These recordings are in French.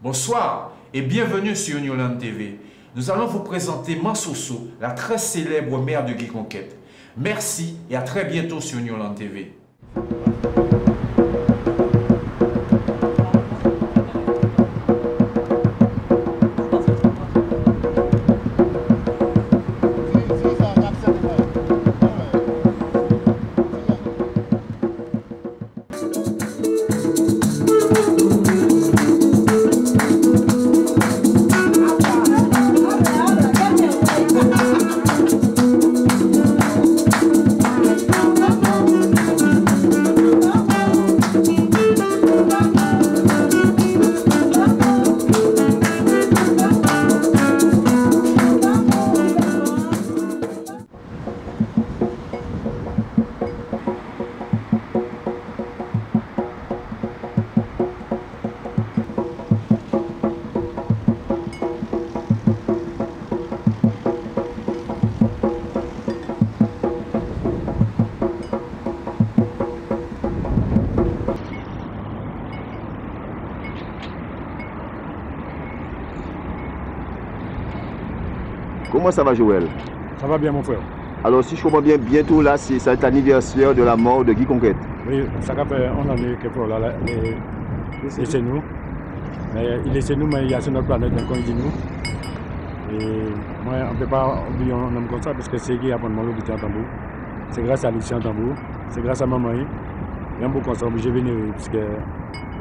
Bonsoir et bienvenue sur Newland TV. Nous allons vous présenter Mansoso, la très célèbre mère de Guy Conquête. Merci et à très bientôt sur Newland TV. Comment ça va, Joël? Ça va bien, mon frère. Alors, si je comprends bien, bientôt là, c'est l'anniversaire de la mort de Guy Conquête. Oui, ça fait un année que pour là, et c'est nous. Mais il est chez nous, mais il y a sur notre planète, donc on dit nous. Et moi, on ne peut pas oublier un homme comme ça, parce que c'est Guy abonnement l'hôpital en Tambour. C'est grâce à Lucien Tambour, c'est grâce à maman. Et un peu comme ça, obligé de venir, parce que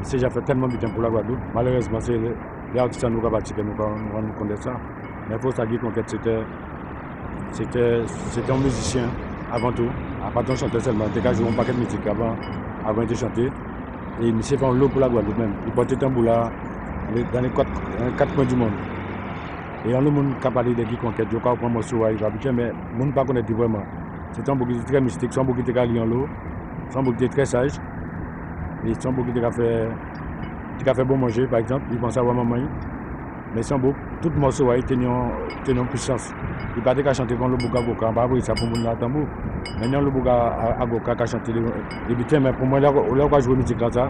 c'est déjà fait tellement de temps pour la Guadeloupe. Malheureusement, c'est les artistes nous qui battu que nous rendons compte de ça. Mais pour ça, Guy Conquête, c'était un musicien avant tout. À part de chanter seulement, il a joué un paquet de musique avant de chanter. Et il s'est fait un lot pour la Guadeloupe même. Il portait un tambour là dans les quatre coins du monde. Et on le monde qui a parlé de Guy Conquête, je crois qu'on morceau il va bien, mais le monde ne connaît pas vraiment. C'est un bouc qui était très mystique, c'est un bouc qui était gallion l'eau, c'est un bouc qui était très sage. Et c'est un bouc qui a fait bon manger, par exemple, il pensait avoir maman. Mais sans bouc, tout le morceau a tenu en puissance. Il ne peut pas chanter comme le bouc à Goka, pas ça pour mon tambour. Maintenant, le bouc à Goka qui a chanté les butins, mais pour moi, là où on a joué musique là, là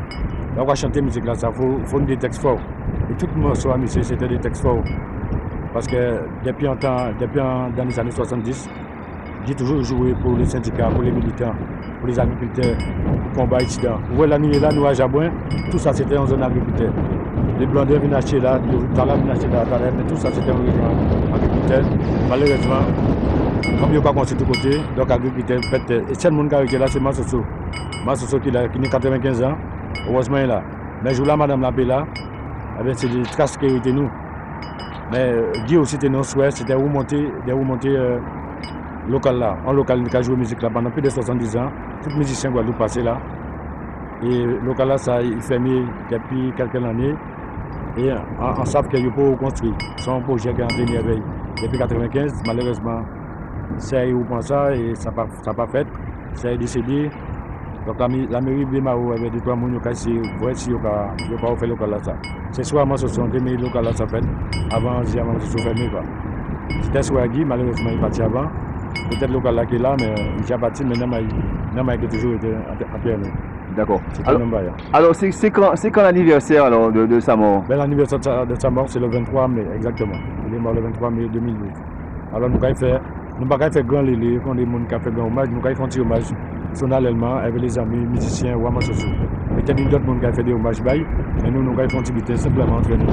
où on a chanté musique là, il faut des textes forts. Et tout le morceau à Missé, c'était des textes forts. Parce que depuis dans les années 70, j'ai toujours joué pour les syndicats, pour les militants, pour les agriculteurs, pour combat incident. Vous voyez, la nuit là, nous à Jabouin, tout ça c'était en zone agriculteur. Les Blandins venaient acheter là, les Talans venaient acheter là, mais tout ça c'était en région agriculteur. Malheureusement, comme il n'y a pas construit de tous côtés, donc agriculteur, et seul monde qui a été là, c'est Mansoso. Mansoso qui a 95 ans, heureusement il est là. Mais je là, madame la là, c'est des traces qui étaient nous. Mais Guy aussi était nos souhaits, c'était des remontées locales là. En local, il a joué musique là pendant plus de 70 ans. Tout musicien Guadeloupe passé là. Et local là, ça il fermé depuis quelques années. Et on sait qu'il n'y a pas construit. C'est un projet qui a été éveillé depuis 1995. Malheureusement, ça eu pour ça et ça n'a pas fait. Ça a décédé. Donc la mairie de Mao avait dit que nous voici pas fait local là ça. C'est soit moi ce sont des local là ça fait avant se fermer quoi. C'était soit Guy, malheureusement il est parti avant. Peut-être local là qui est là, mais il a parti, mais il a toujours été à Pierre. D'accord. Alors c'est quand l'anniversaire de sa mort? Ben, l'anniversaire de sa mort c'est le 23 mai, exactement. Il est mort le 23 mai 2008. Alors nous avons fait grand lélé, quand les gens qui ont fait grand hommage, nous avons fait un petit hommage personnellement avec les amis musiciens ou Mansoso. Peut-être d'autres gens qui ont fait des hommages, mais nous avons fait un petit simplement entre nous.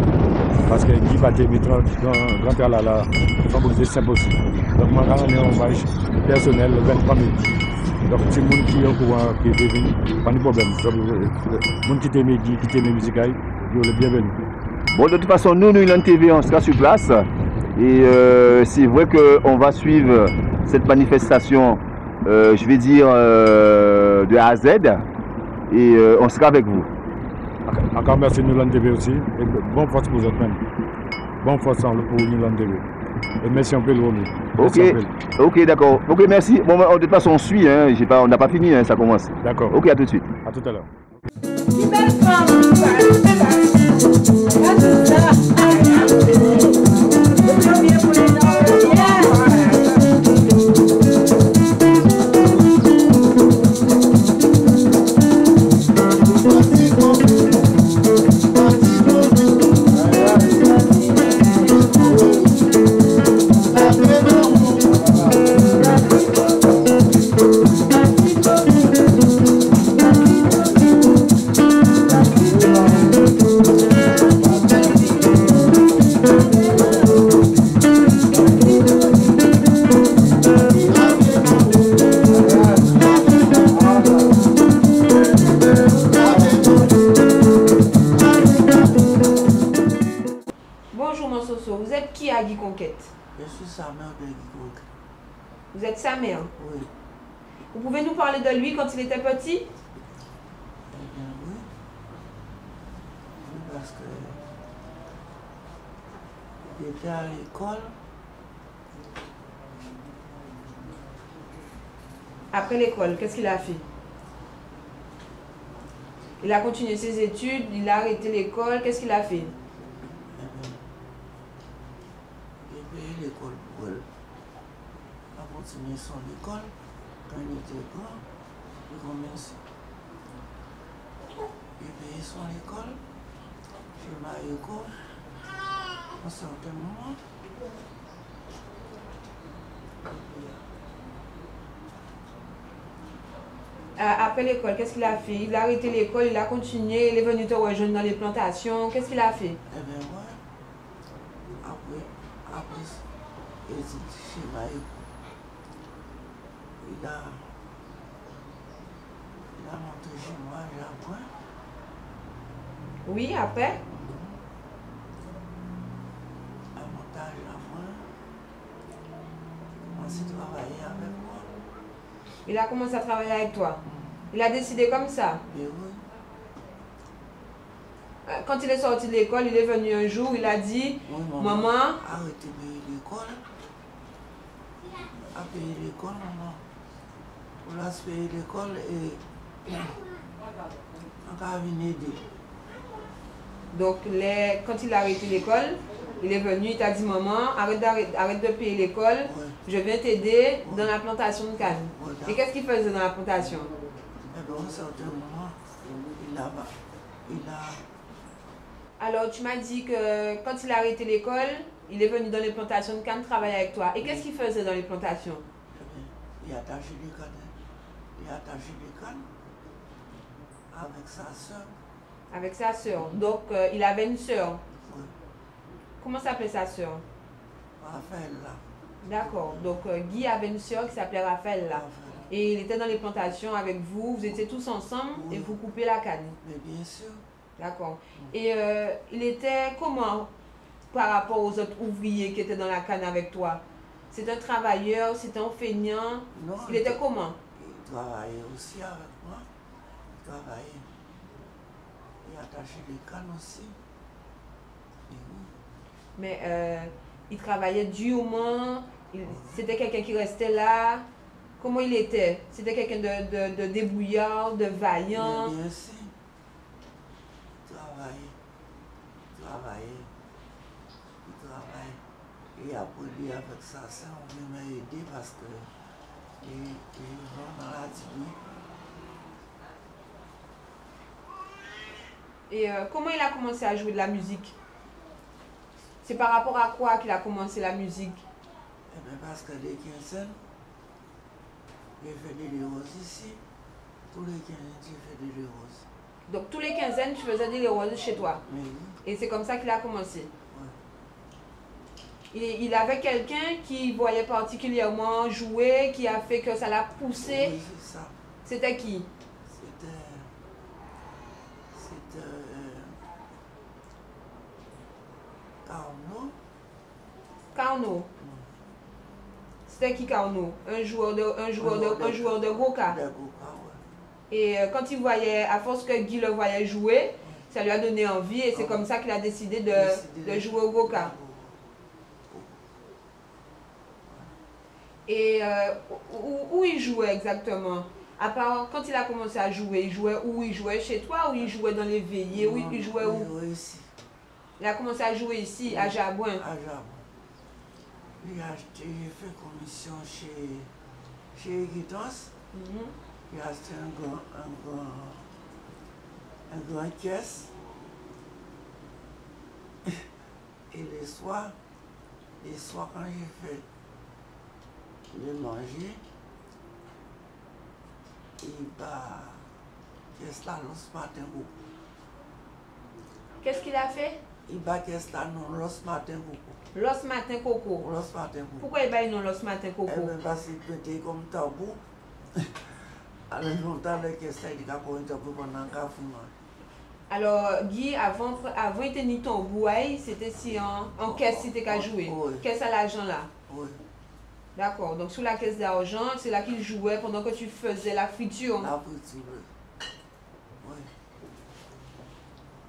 Parce que Guy Baté, grand père là, sans beaucoup de simple aussi. Donc moi, j'ai un hommage personnel le 23 mai. Donc c'est le monde qui est au courant, qui est venu, pas de problème. Le monde qui t'aime Guy, qui t'aime musique, il est bienvenu. Bon, de toute façon, nous, Newland TV, on sera sur place. Et c'est vrai qu'on va suivre cette manifestation, je vais dire, de A à Z. Et on sera avec vous. Encore merci Newland TV aussi. Et bonne force pour vous autres même. Bonne force pour Newland TV. Et merci un peu le remis. Ok, d'accord. Ok, merci. Bon, de toute façon, on suit, hein. On n'a pas fini, hein, ça commence. D'accord. Ok, à tout de suite. À tout à l'heure. Bonjour mon Soso, vous êtes qui à Guy Conquête? Je suis sa mère de Guy Conquête. Vous êtes sa mère? Oui. Vous pouvez nous parler de lui quand il était petit? Eh bien oui. Oui, parce que il était à l'école. Après l'école, qu'est-ce qu'il a fait? Il a continué ses études, il a arrêté l'école, qu'est-ce qu'il a fait? Il a payé l'école pour elle. Il a continué son école. Quand il était grand, il commençait. Il a payé son école. Chez Maïko. À un certain moment. Après l'école, qu'est-ce qu'il a fait? Il a arrêté l'école, il a continué, il est venu te rejoindre dans les plantations, qu'est-ce qu'il a fait? Eh bien ouais. Après, il était chez Maïko. Il a monté chez moi, j'ai appris. Oui, après? Un montage à moi. On s'est travaillé avec moi. Il a commencé à travailler avec toi. Il a décidé comme ça. Et oui. Quand il est sorti de l'école, il est venu un jour, il a dit, Oui, maman, arrêtez de payer l'école. À payer l'école, maman. On laisse payer l'école et on va venir aider. donc quand il a arrêté l'école, il est venu, il t'a dit, maman, arrête de payer l'école, Ouais. je viens t'aider dans la plantation de canne. Ouais, Et qu'est-ce qu'il faisait dans la plantation? Et bien, à un certain moment, il a Alors, tu m'as dit que quand il a arrêté l'école, il est venu dans les plantations de canne travailler avec toi. Et qu'est-ce qu'il faisait dans les plantations? il a attaché les cannes. Il a attaché les cannes avec sa soeur. Avec sa sœur. Donc, il avait une sœur. Oui. Comment s'appelait sa sœur? Raphaël là. D'accord. Donc, Guy avait une sœur qui s'appelait Raphaël là. Raphaël. Et il était dans les plantations avec vous. Vous étiez tous ensemble Oui. et vous coupez la canne. Mais bien sûr. D'accord. Et il était comment par rapport aux autres ouvriers qui étaient dans la canne avec toi? C'est un travailleur, c'est un feignant. Non, Il était comment? Il travaillait aussi avec moi. Il travaillait. Il attachait les cannes aussi. Et oui. Mais il travaillait durement. C'était quelqu'un qui restait là. Comment il était? C'était quelqu'un de débrouillard, de vaillant. Mais bien sûr. Il travaillait. Il travaillait. Et après lui avec sa sœur, on vient m'aider parce que ils vont dans la télé. Et comment il a commencé à jouer de la musique? C'est par rapport à quoi qu'il a commencé la musique? Eh bien parce que les quinzaines, j'ai fait des roses ici. Tous les quinzaines, j'ai fait des roses. Donc tous les quinzaines, tu faisais des roses chez toi. Mais oui, Et c'est comme ça qu'il a commencé. ouais. Il avait quelqu'un qui voyait particulièrement jouer, qui a fait que ça l'a poussé. Oui, c'est ça. C'était qui? C'était Carnot. Carnot. C'était qui Carnot? Un joueur de Goka. De Goka, ouais. Et quand il voyait, à force que Guy le voyait jouer, ça lui a donné envie et c'est comme ça qu'il a décidé de jouer au Goka. Et où il jouait exactement? À part quand il a commencé à jouer, il jouait où? Il jouait chez toi ou il jouait dans les veillées? Non, Il jouait où? Il jouait ici. Il a commencé à jouer ici, à Jabouin. À Jabouin. Il a fait commission chez Guitance. Il a acheté un grand caisse. Et les soirs quand j'ai fait le manger, il va caisse là l'os matin beaucoup. Qu'est-ce qu'il a fait? Il va caisse là non l'os matin beaucoup. L'os matin coco. L'os matin beaucoup. Pourquoi il va non l'os matin coco? Eh bien parce qu'il était comme tabou. Alors longtemps les caisses là il a comme tabou pendant qu'à fumer. Alors, Guy, avant il tenait ton bouaille, c'était si en caisse c'était qu'à jouer. Oui. Caisse à l'argent là. Oui. D'accord. Donc, sous la caisse d'argent, c'est là qu'il jouait pendant que tu faisais la friture. La friture. Oui.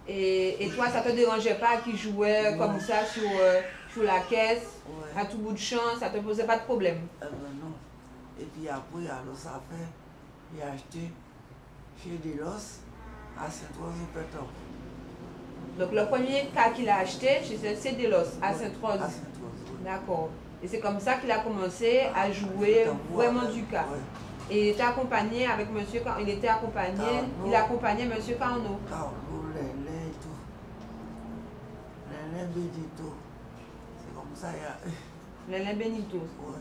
Et toi, ça te dérangeait pas qu'il jouait comme ça sur la caisse, Ouais. à tout bout de champ, ça te posait pas de problème? Eh ben non. Et puis après, alors ça fait, il a acheté chez Delos à Saint-Rose-de-Pétan. Donc, le premier cas qu'il a acheté, c'est Delos, à Sainte-Rose. À Saint-Rose, oui. D'accord. Et c'est comme ça qu'il a commencé à jouer vraiment du cas. Ouais. Et il était accompagné avec monsieur, il était accompagné, Carnot. il accompagnait monsieur Carnot. Carlo, Lélé et tout. Lélé Bédito. C'est comme ça, il y a. Lélin Benito. Ouais.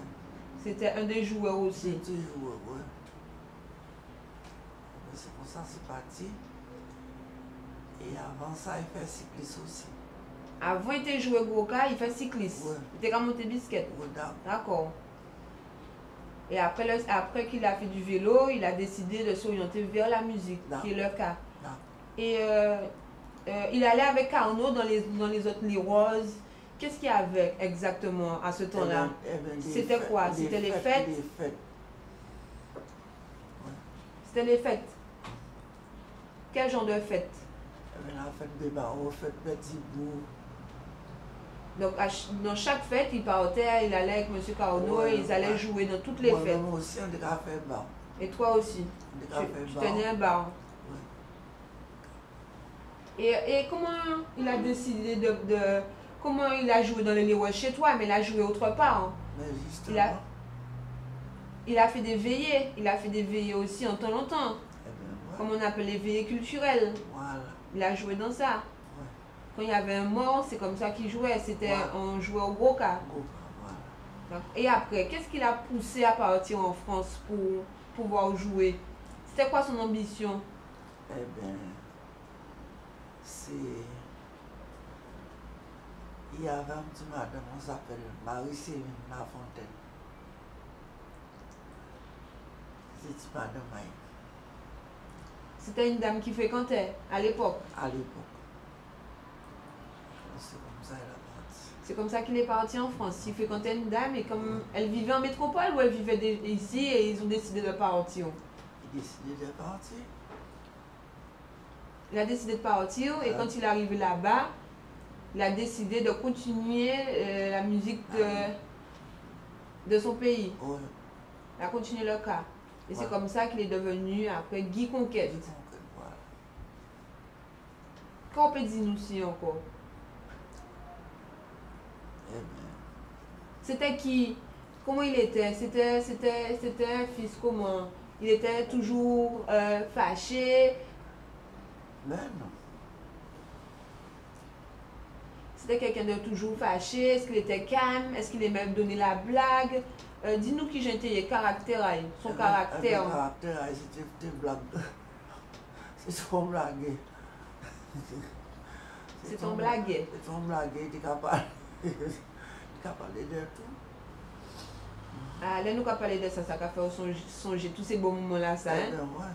C'était un des joueurs aussi. C'est toujours, ouais. Mais c'est comme ça, c'est parti. Et avant ça, il fait cycliste aussi. Avant, il était joué gros cas, il fait cycliste. Ouais. Il était comme monter biscuit. Ouais, d'accord. D'accord. Et après qu'il a fait du vélo, il a décidé de s'orienter vers la musique, qui est le cas. D'accord. Et il allait avec Carnot dans les autres les roses. Qu'est-ce qu'il y avait exactement à ce temps-là? C'était quoi? C'était les fêtes? Les fêtes. C'était les fêtes. Quel genre de fête? La fête des barreaux, fête Petit Bout. Donc, dans chaque fête, il partait, il allait avec M. Carnot et ils allaient jouer dans toutes les fêtes. Moi aussi, on a fait bar. Et toi aussi? Tu tenais un bar. Et comment il a décidé comment il a joué dans les Leroy chez toi, mais il a joué autre part? Hein? Mais justement. Il a fait des veillées. Il a fait des veillées aussi en temps longtemps. Eh ben, Comme on appelle les veillées culturelles. Voilà. Il a joué dans ça. Ouais. Quand il y avait un mort, c'est comme ça qu'il jouait. C'était on jouait au gros cas. Voilà. Et après, qu'est-ce qu'il a poussé à partir en France pour pouvoir jouer? C'était quoi son ambition? Eh bien, c'est... Il y avait un petit madame, on s'appelle Marie-Sévine Lafontaine. C'est une madame Maï. C'était une dame qui fréquentait à l'époque. À l'époque. C'est comme ça qu'elle a parti. C'est comme ça qu'il est parti en France. Il fréquentait une dame et comme elle vivait en métropole ou elle vivait ici et ils ont décidé de partir. Il a décidé de partir. Il a décidé de partir et quand il est arrivé là-bas, il a décidé de continuer la musique de son pays. Ouais. Il a continué le cas. Et c'est Ouais. comme ça qu'il est devenu après Guy Conquête. Voilà. Qu'en peut dire nous si encore? Eh bien, C'était qui? Comment il était? C'était un fils comment? Il était toujours fâché. mais non. C'était quelqu'un de toujours fâché. Est-ce qu'il était calme? Est-ce qu'il aimait donner la blague? Dis-nous qui j'étais, caractère, son caractère. Son caractère, c'était une blague. C'est son blague. C'est ton blaguet. C'est son blague, il est capable de tout. Ah, là, nous avons parlé de ça, ça a fait songer tous ces bons moments-là, ça. Eh Hein? bien, ouais.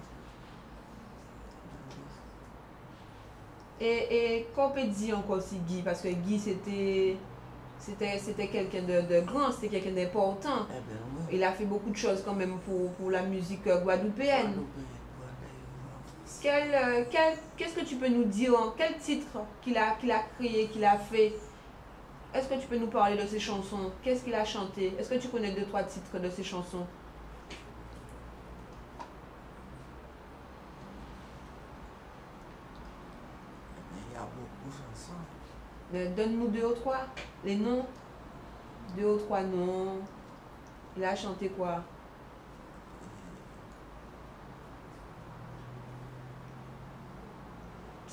Et qu'on peut dire encore si Guy, parce que Guy c'était quelqu'un de grand, c'était quelqu'un d'important. Eh bien, ouais. Il a fait beaucoup de choses quand même pour la musique guadeloupéenne. Qu'est-ce que tu peux nous dire, quel titre qu'il a créé, qu'il a fait est-ce que tu peux nous parler de ses chansons? Qu'est-ce qu'il a chanté? Est-ce que tu connais 2-3 titres de ses chansons? Il y a beaucoup de chansons. Donne-nous 2 ou 3. Les noms. 2 ou 3 noms. Il a chanté quoi?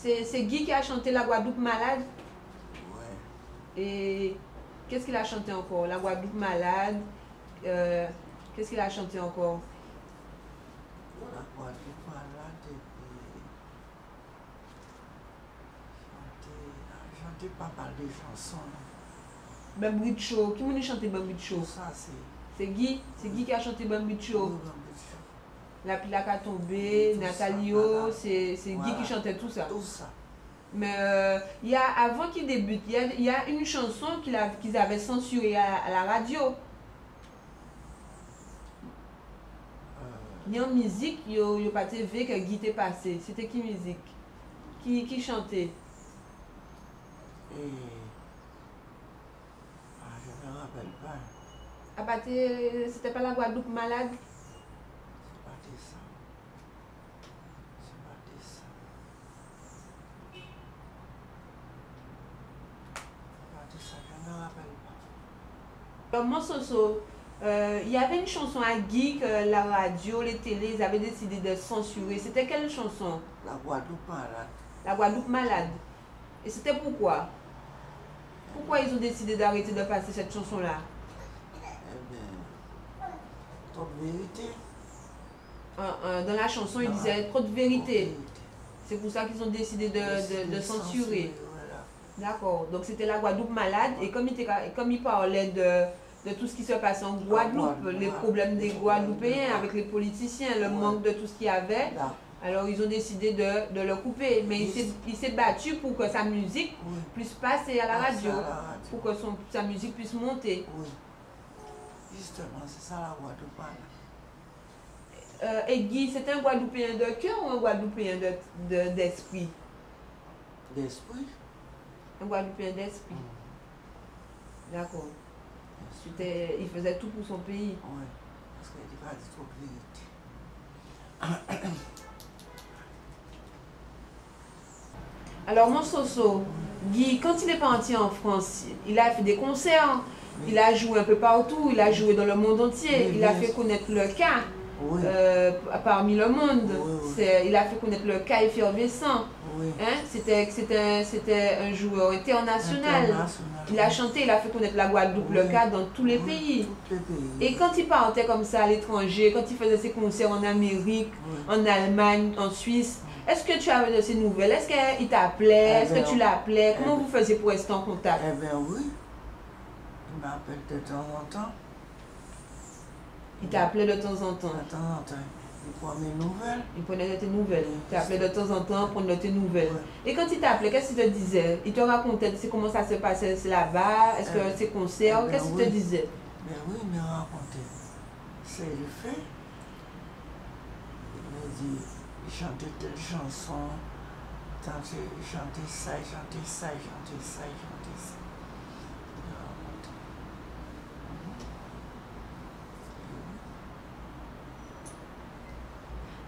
C'est Guy qui a chanté La Guadeloupe Malade? Ouais. Et qu'est-ce qu'il a chanté encore? La Guadeloupe Malade. Qu'est-ce qu'il a chanté encore? La Guadeloupe Malade et puis chanter pas mal de chansons. Bambicho. Qui m'a chanté Bambicho? Tout ça C'est Guy. C'est Guy qui a chanté Bambicho. La Pilac a tombé, Natalio, c'est Guy qui chantait tout ça. Tout ça. Mais avant qu'il débute, il y a une chanson qu'ils avaient censurée à la radio. Il y a une musique, il n'y a pas TV que Guy était passé. C'était qui musique? Qui chantait? Je ne me rappelle pas. C'était pas La Guadeloupe Malade? Moi, Soso, il y avait une chanson à Guy que la radio, les télés, ils avaient décidé de censurer. C'était quelle chanson? La Guadeloupe Malade. La Guadeloupe Malade. Et c'était pourquoi? Pourquoi ils ont décidé d'arrêter de passer cette chanson-là? Eh bien, trop de vérité. Dans la chanson, il disait trop de vérité. C'est pour ça qu'ils ont décidé de censurer. Voilà. D'accord. Donc c'était La Guadeloupe Malade. Et comme il parlait de tout ce qui se passait en Guadeloupe, les problèmes des Guadeloupéens avec les politiciens, le manque de tout ce qu'il y avait, alors ils ont décidé de le couper. Mais il s'est battu pour que sa musique puisse passer à la radio, pour que sa musique puisse monter. Oui. Justement, c'est ça la Guadeloupe Malade. Et Guy, c'était un Guadeloupéen de cœur ou un Guadeloupéen d'esprit? D'esprit? Un Guadeloupéen d'esprit. D'accord. Il faisait tout pour son pays. Oui, parce qu'il n'était pas du tout vérité. Alors, mon Soso, Guy, quand il est parti en France, il a fait des concerts, il a joué un peu partout, il a joué dans le monde entier, il a fait connaître le cas parmi le monde. Il a fait connaître le cas effervescent. Hein? C'était un joueur international. Il a chanté, il a fait connaître la Guadeloupe, le cas dans tous les pays. Et quand il partait comme ça à l'étranger, quand il faisait ses concerts en Amérique, en Allemagne, en Suisse, est-ce que tu avais de ses nouvelles? Est-ce qu'il t'appelait? Est-ce que tu l'appelais? Comment vous faisiez pour rester en contact? Eh bien oui, il m'appelle de temps en temps. Il t'appelait de temps en temps? De temps en temps. Il prenait mes nouvelles. Il prenait de tes nouvelles. Il t'appelait de temps en temps, prenait de tes nouvelles. Et quand il t'appelait, qu'est-ce qu'il te disait? Il te racontait comment ça se passait là-bas? Est-ce que ses concerts? Qu'est-ce qu'il te disait? Ben oui, il me racontait. C'est le fait. Il me dit, il chantait telle chanson. Il chantait ça, il chantait ça, il chantait ça, il chantait ça. Il me racontait.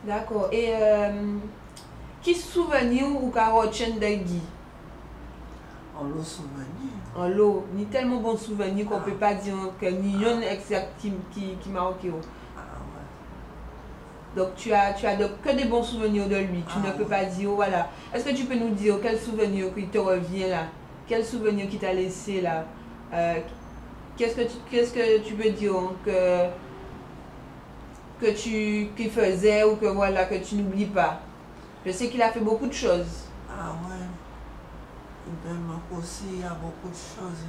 D'accord. Et qui souvenir ou carochen de Guy? En l'eau souvenir. En l'eau. Ni tellement bon souvenir qu'on ne peut pas dire que ni un exact qui marque. Donc tu as que des bons souvenirs de lui. Tu ne peux pas dire, voilà. Est-ce que tu peux nous dire quel souvenir qui te revient là? Quel souvenir qui t'a laissé là? Qu'est-ce que tu peux dire que tu faisais ou que voilà que tu n'oublies pas? Je sais qu'il a fait beaucoup de choses. Ah ouais. Il m'aime aussi, il y a beaucoup de choses.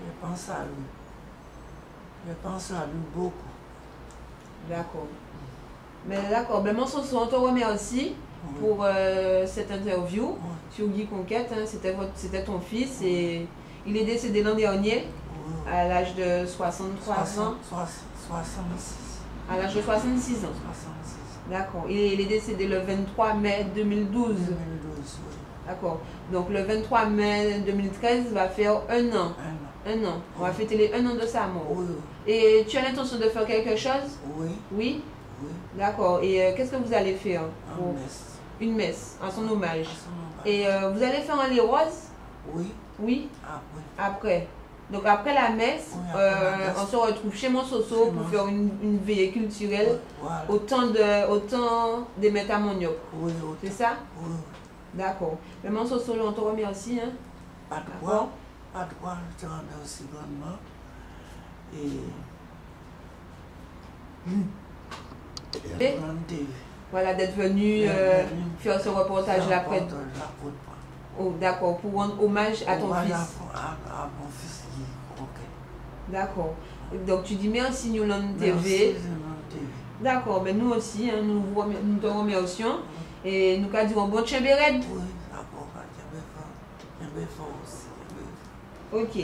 Je pense à lui. Je pense à lui beaucoup. D'accord. Mais d'accord, ben mon Soso, on te remercie pour cette interview sur Guy Conquête. Hein, c'était ton fils et il est décédé l'an dernier à l'âge de 63 ans. 66. À l'âge de 66 ans. 66. D'accord. Il est décédé le 23 mai 2012. 2012, oui. D'accord. Donc le 23 mai 2013 va faire un an. Un an. On va fêter les 1 an de sa mort. Oui. Et tu as l'intention de faire quelque chose? Oui. Oui? Oui. D'accord. Et qu'est-ce que vous allez faire? Une messe. Une messe, en son hommage. À son hommage. Et vous allez faire un lait rose? Oui. Oui? Après. Après. Donc après la messe, Oui, après la messe. on se retrouve chez mon Soso pour faire une veillée culturelle Voilà. au temps des métamoniopes. Oui, C'est ça? Oui. D'accord. Mais mon Soso, on te remercie. Hein? Pas de quoi. Pas de quoi. Je te remercie grandement. Et voilà, d'être venu faire ce reportage là près. Oh, d'accord, pour rendre hommage à ton fils. À mon fils qui est croquet. D'accord. Donc tu dis merci Newland TV. Merci Newland TV. D'accord, mais nous aussi, hein, nous te remercions. Et nous disons bon Tchébéred. Oui, d'accord, Tchébéred aussi. Ok.